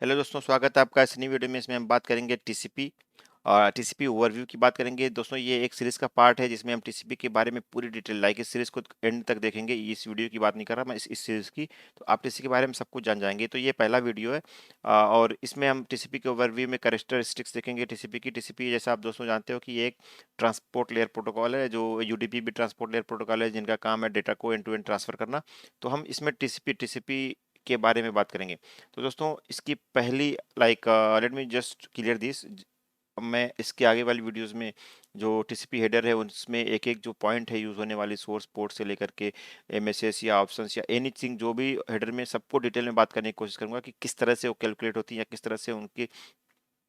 Hello दोस्तों, स्वागत है आपका इस नई वीडियो में। इसमें हम बात करेंगे टीसीपी और टीसीपी ओवरव्यू की बात करेंगे। दोस्तों, ये एक सीरीज़ का पार्ट है जिसमें हम टीसीपी के बारे में पूरी डिटेल लाइक इस सीरीज़ को एंड तक देखेंगे। इस वीडियो की बात नहीं कर रहा मैं, इस सीरीज़ की। तो आप टीसीपी के बारे में सब कुछ जान जाएंगे। तो ये पहला वीडियो है और इसमें हम टीसीपी के ओवरव्यू में कैरेक्टरिस्टिक्स देखेंगे टीसीपी की। टीसीपी जैसा आप दोस्तों जानते हो कि ये एक ट्रांसपोर्ट लेयर प्रोटोकॉल है, जो यूडीपी भी ट्रांसपोर्ट लेयर प्रोटोकॉल है, जिनका काम है डेटा को एंड टू एंड ट्रांसफर करना। तो हम इसमें टीसीपी टीसीपी के बारे में बात करेंगे। तो दोस्तों, इसकी पहली like let me just clear this. मैं इसके आगे वाली वीडियोस में जो टीसीपी हेडर है उसमें एक एक जो पॉइंट है यूज़ होने वाली सोर्स पोर्ट से लेकर के एमएसएस या ऑप्शंस या एनीथिंग जो भी हेडर में सबको डिटेल में बात करने की कोशिश करूंगा कि किस तरह से वो कैलकुलेट होती है या किस तरह से उनके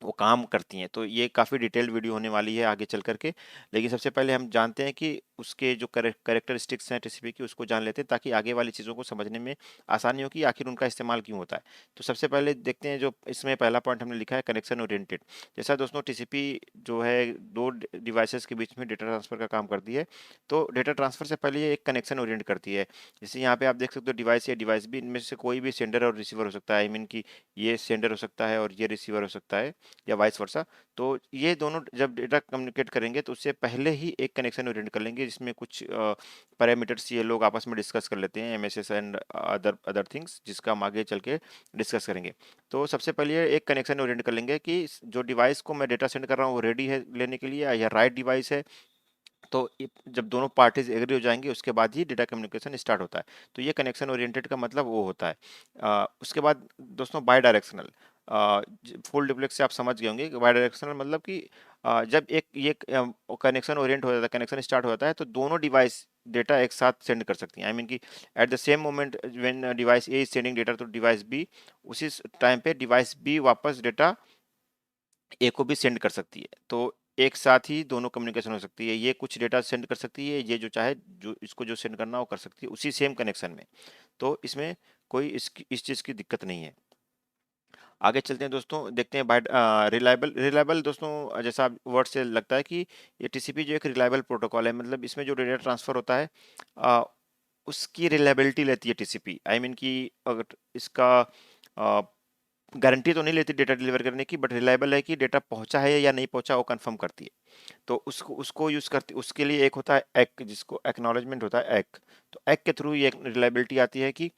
वो काम करती हैं। तो ये काफ़ी डिटेल्ड वीडियो होने वाली है आगे चल करके। लेकिन सबसे पहले हम जानते हैं कि उसके जो कैरेक्टरिस्टिक्स हैं टीसीपी की, उसको जान लेते हैं ताकि आगे वाली चीज़ों को समझने में आसानी हो कि आखिर उनका इस्तेमाल क्यों होता है। तो सबसे पहले देखते हैं, जो इसमें पहला पॉइंट हमने लिखा है कनेक्शन ओरिएंटेड। जैसा दोस्तों टीसीपी जो है दो डिवाइसेस के बीच में डेटा ट्रांसफ़र का काम करती है। तो डेटा ट्रांसफ़र से पहले ये एक कनेक्शन ओरिएंट करती है। जैसे यहाँ पे आप देख सकते हो डिवाइस या डिवाइस भी, इनमें से कोई भी सेंडर और रिसीवर हो सकता है। आई मीन कि ये सेंडर हो सकता है और ये रिसीवर हो सकता है या वाइस वर्सा। तो ये दोनों जब डेटा कम्युनिकेट करेंगे तो उससे पहले ही एक कनेक्शन ओरिएंट कर लेंगे, जिसमें कुछ पैरामीटर्स ये लोग आपस में डिस्कस कर लेते हैं, MSS and other other things, जिसका हम आगे चल के डिस्कस करेंगे। तो सबसे पहले ये एक कनेक्शन ओरिएंट कर लेंगे कि जो डिवाइस को मैं डेटा सेंड कर रहा हूँ वो रेडी है लेने के लिए या राइट डिवाइस है। तो जब दोनों पार्टीज एग्री हो जाएंगे उसके बाद ही डेटा कम्युनिकेशन स्टार्ट होता है। तो ये कनेक्शन ओरिएंटेड का मतलब वो होता है। उसके बाद दोस्तों बाई डायरेक्शनल, फुल डुप्लेक्स से आप समझ गए होंगे कि बाई डायरेक्शनल मतलब कि जब एक ये कनेक्शन ओरिएंट हो जाता है, कनेक्शन स्टार्ट हो जाता है, तो दोनों डिवाइस डेटा एक साथ सेंड कर सकती हैं। आई मीन कि at the same moment when device A is sending data to device B, उसी टाइम पे डिवाइस बी वापस डेटा ए को भी सेंड कर सकती है। तो एक साथ ही दोनों कम्युनिकेशन हो सकती है। ये कुछ डेटा सेंड कर सकती है, ये जो चाहे जो इसको जो सेंड करना हो कर सकती है उसी सेम कनेक्शन में। तो इसमें कोई इस चीज़ की दिक्कत नहीं है। आगे चलते हैं दोस्तों, देखते हैं बाय रिलायबल। रिलायबल दोस्तों जैसा आप वर्ड से लगता है कि ये टीसीपी जो एक रिलायबल प्रोटोकॉल है, मतलब इसमें जो डेटा ट्रांसफर होता है अ, उसकी रिलायबिलिटी लेती है टीसीपी। आई मीन कि अगर इसका गारंटी तो नहीं लेती डेटा डिलीवर करने की, बट रिलायबल है कि डेटा पहुंचा है या नहीं पहुंचा वो कंफर्म करती है। तो उसको उसको यूज करती, उसके लिए एक होता है एक, जिसको एक्नॉलेजमेंट होता है एक। तो एक के थ्रू ये रिलायबिलिटी आती है कि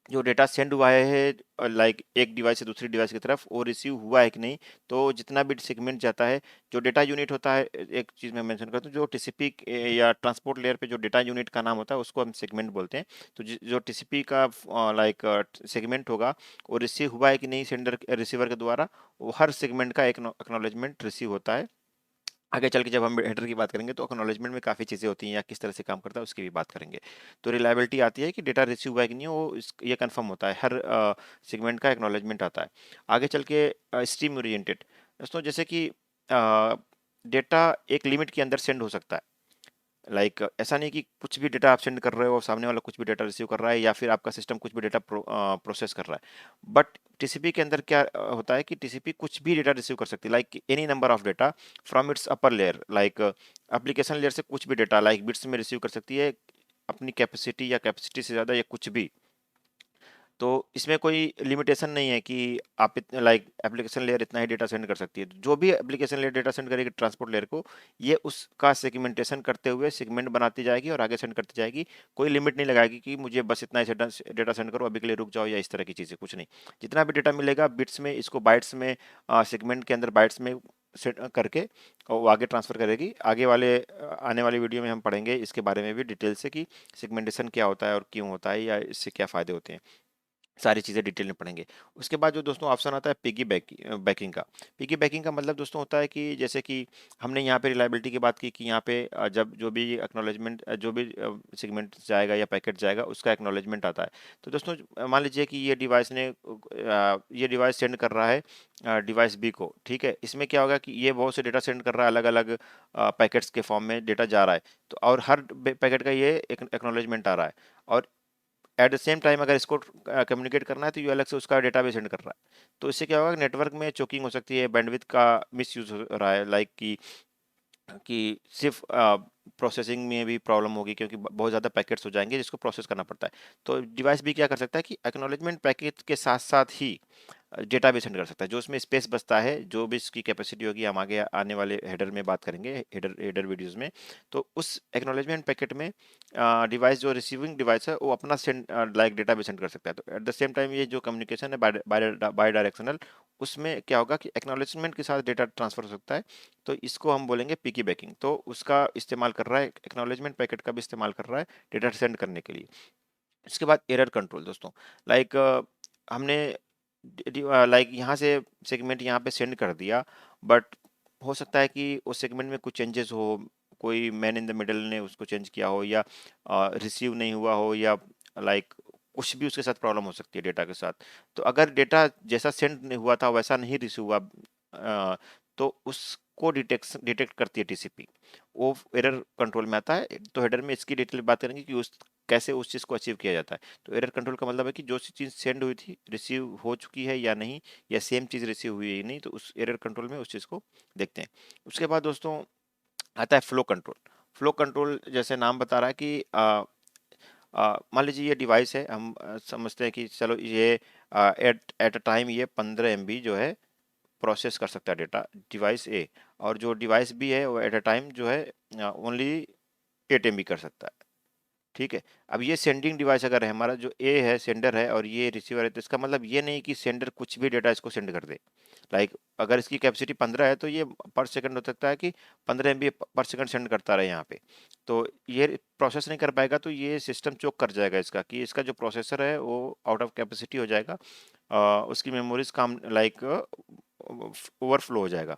जो डेटा सेंड हुआ है लाइक एक डिवाइस से दूसरी डिवाइस की तरफ, वो रिसीव हुआ है कि नहीं। तो जितना भी सेगमेंट जाता है, जो डेटा यूनिट होता है, एक चीज़ मैं मेंशन करता हूँ, जो टीसीपी या ट्रांसपोर्ट लेयर पे जो डेटा यूनिट का नाम होता है उसको हम सेगमेंट बोलते हैं। तो जो टीसीपी का लाइक सेगमेंट होगा, वो रिसीव हुआ है कि नहीं सेंडर रिसीवर के द्वारा, वो हर सेगमेंट का एक एक्नॉलेजमेंट रिसीव होता है। आगे चल के जब हम हेडर की बात करेंगे तो एक्नॉलेजमेंट में काफ़ी चीज़ें होती हैं या किस तरह से काम करता है उसकी भी बात करेंगे। तो रिलायबिलिटी आती है कि डेटा रिसीव हुआ है कि नहीं, वो ये कंफर्म होता है, हर सेगमेंट का एक्नॉलेजमेंट आता है। आगे चल के स्ट्रीम ओरिएंटेड दोस्तों, जैसे कि डेटा एक लिमिट के अंदर सेंड हो सकता है। ऐसा नहीं कि कुछ भी डेटा आप सेंड कर रहे हो और सामने वाला कुछ भी डेटा रिसीव कर रहा है या फिर आपका सिस्टम कुछ भी डेटा प्रोसेस कर रहा है। बट टीसीपी के अंदर क्या होता है कि टीसीपी कुछ भी डेटा रिसीव कर सकती है, like any number of data from its upper layer. Like application layer से कुछ भी डेटा लाइक बिट्स में रिसीव कर सकती है, अपनी कैपेसिटी या कैपेसिटी से ज़्यादा या कुछ भी। तो इसमें कोई लिमिटेशन नहीं है कि आप लाइक एप्लीकेशन लेयर इतना ही डेटा सेंड कर सकती है। जो भी एप्लीकेशन लेयर डेटा सेंड करेगी ट्रांसपोर्ट लेयर को, ये उसका सेगमेंटेशन करते हुए सेगमेंट बनाती जाएगी और आगे सेंड करती जाएगी। कोई लिमिट नहीं लगाएगी कि मुझे बस इतना ही डेटा सेंड करो, अभी के लिए रुक जाओ या इस तरह की चीज़ें, कुछ नहीं। जितना भी डेटा मिलेगा बिट्स में, इसको बाइट्स में, सेगमेंट के अंदर बाइट्स में सेट करके और वो आगे ट्रांसफर करेगी। आगे वाले आने वाली वीडियो में हम पढ़ेंगे इसके बारे में भी डिटेल से कि सेगमेंटेशन क्या होता है और क्यों होता है या इससे क्या फ़ायदे होते हैं। सारी चीज़ें डिटेल में पढ़ेंगे। उसके बाद जो दोस्तों ऑप्शन आता है पिगी बैकिंग का। पिगी बैकिंग का मतलब दोस्तों होता है कि जैसे कि हमने यहाँ पे रिलायबिलिटी की बात की कि यहाँ पे जब जो भी एक्नॉलेजमेंट जो भी सेगमेंट जाएगा या पैकेट जाएगा उसका एक्नॉलेजमेंट आता है। तो दोस्तों मान लीजिए कि ये डिवाइस ने ये डिवाइस सेंड कर रहा है डिवाइस बी को, ठीक है। इसमें क्या होगा कि ये बहुत से डेटा सेंड कर रहा है, अलग अलग पैकेट्स के फॉर्म में डेटा जा रहा है। तो और हर पैकेट का ये एक्नॉलेजमेंट आ रहा है। और एट द सेम टाइम अगर इसको कम्युनिकेट करना है तो ये अलग से उसका डेटा भी सेंड कर रहा है। तो इससे क्या होगा, नेटवर्क में चोकिंग हो सकती है, बैंडविड्थ का मिस यूज हो रहा है। लाइक कि कि सिर्फ प्रोसेसिंग में भी प्रॉब्लम होगी, क्योंकि बहुत ज़्यादा पैकेट्स हो जाएंगे जिसको प्रोसेस करना पड़ता है। तो डिवाइस भी क्या कर सकता है कि एक्नॉलेजमेंट पैकेट के साथ साथ ही डेटा भी सेंड कर सकता है। जो उसमें स्पेस बचता है, जो भी इसकी कैपेसिटी होगी, हम आगे आने वाले हेडर में बात करेंगे, हेडर हेडर वीडियोस में। तो उस एक्नॉलेजमेंट पैकेट में डिवाइस, जो रिसीविंग डिवाइस है, वो अपना सेंड लाइक डेटा भी सेंड कर सकता है। तो एट द सेम टाइम ये जो कम्युनिकेशन है बाय डायरेक्शनल, उसमें क्या होगा कि एक्नॉलेजमेंट के साथ डेटा ट्रांसफर हो सकता है। तो इसको हम बोलेंगे पिकी बैकिंग। तो उसका इस्तेमाल कर रहा है, एक्नॉलेजमेंट पैकेट का भी इस्तेमाल कर रहा है डेटा सेंड करने के लिए। इसके बाद एरर कंट्रोल दोस्तों, लाइक हमने लाइक यहाँ से सेगमेंट यहाँ पे सेंड कर दिया, बट हो सकता है कि उस सेगमेंट में कुछ चेंजेस हो, कोई मैन इन द मिडल ने उसको चेंज किया हो, या रिसीव नहीं हुआ हो, या लाइक कुछ भी उसके साथ प्रॉब्लम हो सकती है डेटा के साथ। तो अगर डेटा जैसा सेंड हुआ था वैसा नहीं रिसीव हुआ, तो उसको डिटेक्ट करती है टीसीपी, वो एरर कंट्रोल में आता है। तो हेडर में इसकी डिटेल बात करेंगे कि उस कैसे उस चीज़ को अचीव किया जाता है। तो एरर कंट्रोल का मतलब है कि जो सी चीज़ सेंड हुई थी रिसीव हो चुकी है या नहीं, या सेम चीज़ रिसीव हुई है या नहीं, तो उस एरर कंट्रोल में उस चीज़ को देखते हैं। उसके बाद दोस्तों आता है फ्लो कंट्रोल। फ्लो कंट्रोल जैसे नाम बता रहा है कि मान लीजिए ये डिवाइस है, हम समझते हैं कि चलो ये एट एट अ टाइम ये 15 MB जो है प्रोसेस कर सकता है डेटा, डिवाइस ए। और जो डिवाइस बी है वो एट अ टाइम जो है ओनली 8 MB कर सकता है। ठीक है। अब ये सेंडिंग डिवाइस अगर है, हमारा जो ए है सेंडर है और ये रिसीवर है, तो इसका मतलब ये नहीं कि सेंडर कुछ भी डेटा इसको सेंड कर दे। लाइक अगर इसकी कैपेसिटी 15 है, तो ये पर सेकंड हो सकता है कि 15 MB पर सेकंड सेंड करता रहे यहाँ पे। तो ये प्रोसेस नहीं कर पाएगा, तो ये सिस्टम चोक कर जाएगा इसका, कि इसका जो प्रोसेसर है वो आउट ऑफ कैपेसिटी हो जाएगा। उसकी मेमोरीज काम लाइक ओवरफ्लो हो जाएगा।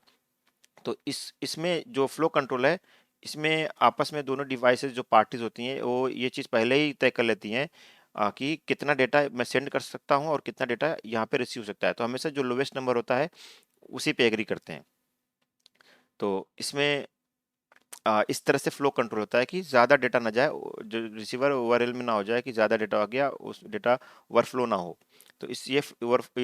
तो इसमें जो फ्लो कंट्रोल है, इसमें आपस में दोनों डिवाइसेस जो पार्टीज होती हैं वो ये चीज़ पहले ही तय कर लेती हैं कि कितना डेटा मैं सेंड कर सकता हूँ और कितना डेटा यहाँ पे रिसीव हो सकता है। तो हमेशा जो लोवेस्ट नंबर होता है उसी पे एग्री करते हैं। तो इसमें इस तरह से फ्लो कंट्रोल होता है कि ज़्यादा डेटा ना जाए, जो रिसीवर ओवरवेल में ना हो जाए कि ज़्यादा डेटा आ गया, उस डेटा ओवरफ्लो ना हो। तो इस ये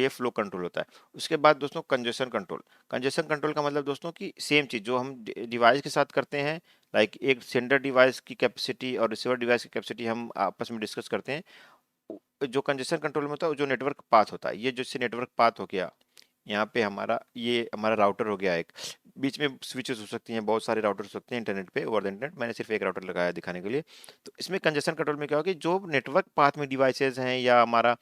फ्लो कंट्रोल होता है। उसके बाद दोस्तों कंजेशन कंट्रोल। कंजेशन कंट्रोल का मतलब दोस्तों कि सेम चीज़ जो हम डिवाइस के साथ करते हैं, लाइक एक सेंडर डिवाइस की कैपेसिटी और रिसीवर डिवाइस की कैपेसिटी हम आपस में डिस्कस करते हैं। जो कंजेशन कंट्रोल में होता है वो जो नेटवर्क पाथ होता है, ये जो इससे नेटवर्क पाथ हो गया, यहाँ पे हमारा राउटर हो गया एक, बीच में स्विचेस हो सकती हैं, बहुत सारे राउटर हो सकते हैं इंटरनेट पे, ओवर द इंटरनेट। मैंने सिर्फ एक राउटर लगाया दिखाने के लिए। तो इसमें कंजेशन कंट्रोल में क्या होगा कि जो नेटवर्क पाथ में डिवाइसेस हैं, या हमारा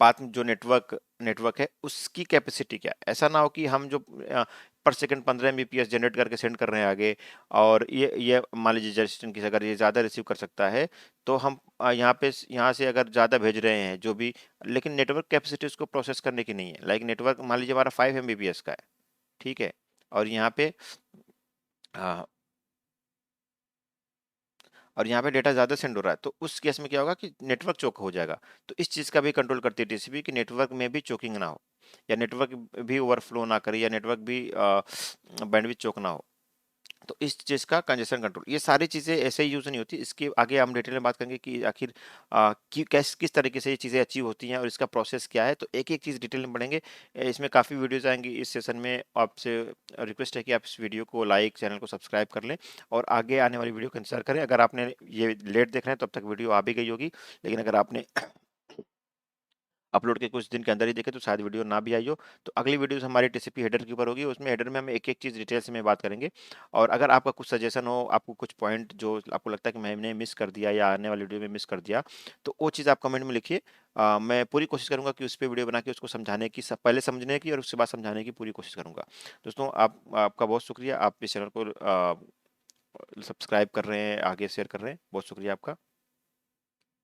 पाथ में जो नेटवर्क नेटवर्क है उसकी कैपेसिटी क्या है। ऐसा ना हो कि हम जो पर सेकंड 15 MBPS जनरेट करके सेंड कर रहे हैं आगे, और ये मान लीजिए जैसे कि अगर ये ज़्यादा रिसीव कर सकता है, तो हम यहाँ से अगर ज़्यादा भेज रहे हैं जो भी, लेकिन नेटवर्क कैपेसिटी उसको प्रोसेस करने की नहीं है। लाइक नेटवर्क मान लीजिए हमारा 5 MBPS का है, ठीक है, और यहाँ पे डेटा ज़्यादा सेंड हो रहा है, तो उस केस में क्या होगा कि नेटवर्क चोक हो जाएगा। तो इस चीज़ का भी कंट्रोल करती है टीसीपी कि नेटवर्क में भी चोकिंग ना हो, या नेटवर्क भी ओवरफ्लो ना करे, या नेटवर्क भी बैंडविड्थ चोक ना हो। तो इस चीज़ का कंजेशन कंट्रोल, ये सारी चीज़ें ऐसे ही यूज़ नहीं होती। इसके आगे हम डिटेल में बात करेंगे कि आखिर किस तरीके से ये चीज़ें अचीव होती हैं और इसका प्रोसेस क्या है। तो एक-एक चीज़ डिटेल में पढ़ेंगे। इसमें काफ़ी वीडियोज़ आएँगी इस सेशन में। आपसे रिक्वेस्ट है कि आप इस वीडियो को लाइक, चैनल को सब्सक्राइब कर लें और आगे आने वाली वीडियो का इंतज़ार करें। अगर आपने ये लेट देख रहे हैं, तब तक वीडियो आ भी गई होगी, लेकिन अगर आपने अपलोड के कुछ दिन के अंदर ही देखे तो शायद वीडियो ना भी आई हो। तो अगली वीडियोस हमारी टीसीपी हेडर के ऊपर होगी, उसमें हेडर में हम एक-एक चीज़ डिटेल से में बात करेंगे। और अगर आपका कुछ सजेशन हो, आपको कुछ पॉइंट जो आपको लगता है कि मैंने मिस कर दिया या आने वाली वीडियो में मिस कर दिया, तो वो चीज़ आप कमेंट में लिखिए। मैं पूरी कोशिश करूँगा कि उस पे वीडियो बना के उसको समझाने की, पहले समझने की और उसके बाद समझाने की पूरी कोशिश करूँगा। दोस्तों आपका बहुत शुक्रिया, आप इस चैनल को सब्सक्राइब कर रहे हैं, आगे शेयर कर रहे हैं। बहुत शुक्रिया आपका।